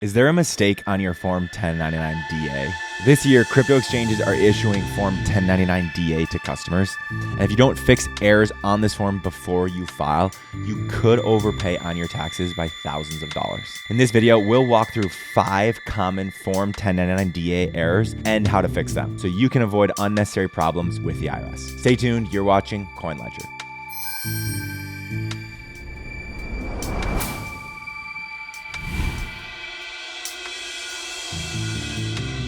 Is there a mistake on your Form 1099-DA? This year, crypto exchanges are issuing Form 1099-DA to customers. And if you don't fix errors on this form before you file, you could overpay on your taxes by thousands of dollars. In this video, we'll walk through 5 common Form 1099-DA errors and how to fix them so you can avoid unnecessary problems with the IRS. Stay tuned, you're watching CoinLedger.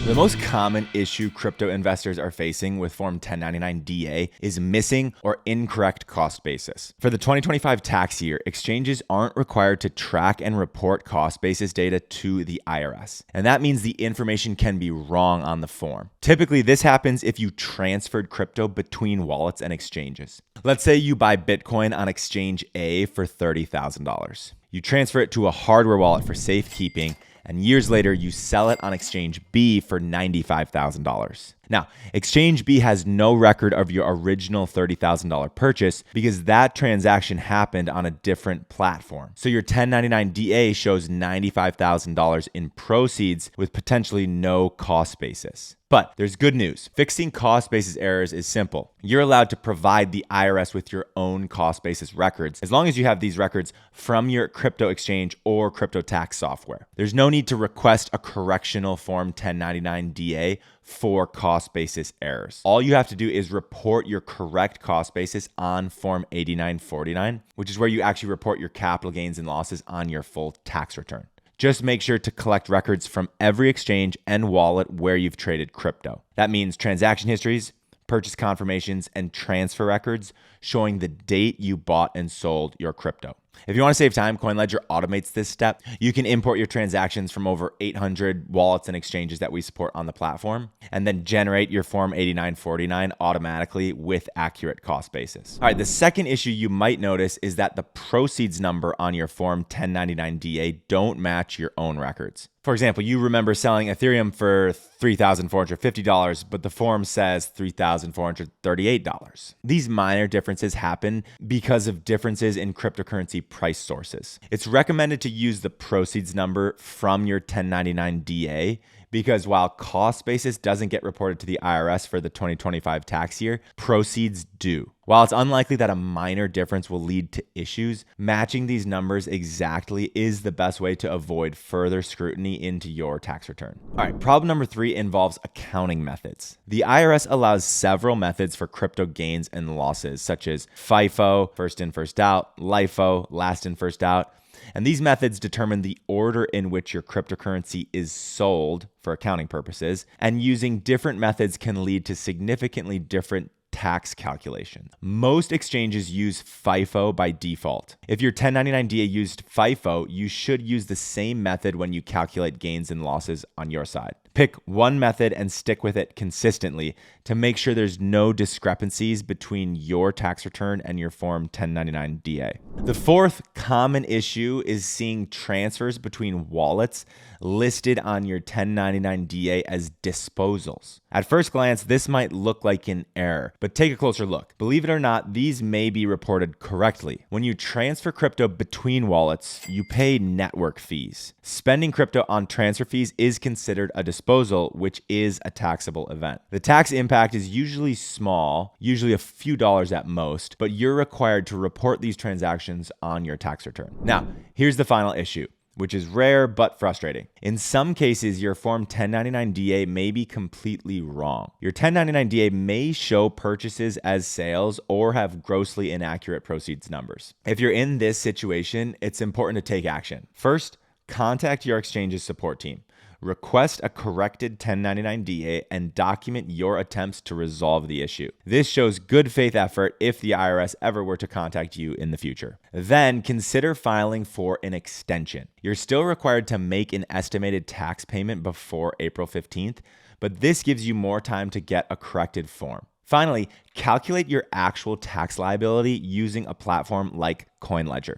The most common issue crypto investors are facing with Form 1099-DA is missing or incorrect cost basis. For the 2025 tax year, exchanges aren't required to track and report cost basis data to the IRS. And that means the information can be wrong on the form. Typically, this happens if you transferred crypto between wallets and exchanges. Let's say you buy Bitcoin on exchange A for $30,000. You transfer it to a hardware wallet for safekeeping, and years later, you sell it on exchange B for $95,000. Now, exchange B has no record of your original $30,000 purchase because that transaction happened on a different platform. So your 1099-DA shows $95,000 in proceeds with potentially no cost basis. But there's good news. Fixing cost basis errors is simple. You're allowed to provide the IRS with your own cost basis records as long as you have these records from your crypto exchange or crypto tax software. There's no need to request a correctional Form 1099-DA for cost basis errors. All you have to do is report your correct cost basis on Form 8949, which is where you actually report your capital gains and losses on your full tax return. Just make sure to collect records from every exchange and wallet where you've traded crypto. That means transaction histories, purchase confirmations, and transfer records showing the date you bought and sold your crypto. If you want to save time, CoinLedger automates this step. You can import your transactions from over 800 wallets and exchanges that we support on the platform, and then generate your Form 8949 automatically with accurate cost basis. All right, the second issue you might notice is that the proceeds number on your Form 1099-DA don't match your own records. For example, you remember selling Ethereum for $3,450, but the form says $3,438. These minor differences happen because of differences in cryptocurrency price sources. It's recommended to use the proceeds number from your 1099-DA because while cost basis doesn't get reported to the IRS for the 2025 tax year, proceeds do. While it's unlikely that a minor difference will lead to issues, matching these numbers exactly is the best way to avoid further scrutiny into your tax return. All right, problem number 3 involves accounting methods. The IRS allows several methods for crypto gains and losses, such as FIFO, first in, first out, LIFO, last in, first out. And these methods determine the order in which your cryptocurrency is sold for accounting purposes, and using different methods can lead to significantly different tax calculations. Most exchanges use FIFO by default. If your 1099-DA used FIFO, you should use the same method when you calculate gains and losses on your side. Pick one method and stick with it consistently to make sure there's no discrepancies between your tax return and your Form 1099-DA. The fourth common issue is seeing transfers between wallets listed on your 1099-DA as disposals. At first glance, this might look like an error, but take a closer look. Believe it or not, these may be reported correctly. When you transfer crypto between wallets, you pay network fees. Spending crypto on transfer fees is considered a disposal, which is a taxable event. The tax impact is usually small, usually a few dollars at most, but you're required to report these transactions on your tax return. Now, here's the final issue, which is rare but frustrating. In some cases, your Form 1099-DA may be completely wrong. Your 1099-DA may show purchases as sales or have grossly inaccurate proceeds numbers. If you're in this situation, it's important to take action. First, contact your exchange's support team. Request a corrected 1099-DA and document your attempts to resolve the issue. This shows good faith effort if the IRS ever were to contact you in the future. Then consider filing for an extension. You're still required to make an estimated tax payment before April 15th, but this gives you more time to get a corrected form. Finally, calculate your actual tax liability using a platform like CoinLedger.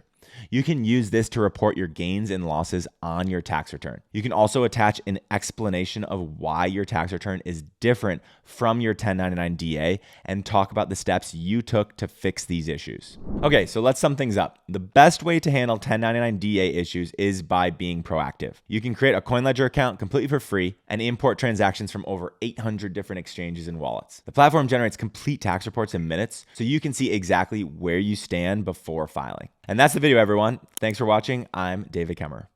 You can use this to report your gains and losses on your tax return. You can also attach an explanation of why your tax return is different from your 1099 DA and talk about the steps you took to fix these issues. Okay, so let's sum things up. The best way to handle 1099 DA issues is by being proactive. You can create a CoinLedger account completely for free and import transactions from over 800 different exchanges and wallets. The platform generates complete tax reports in minutes, so you can see exactly where you stand before filing. And that's the video, everyone. Thanks for watching. I'm David Kemmerer.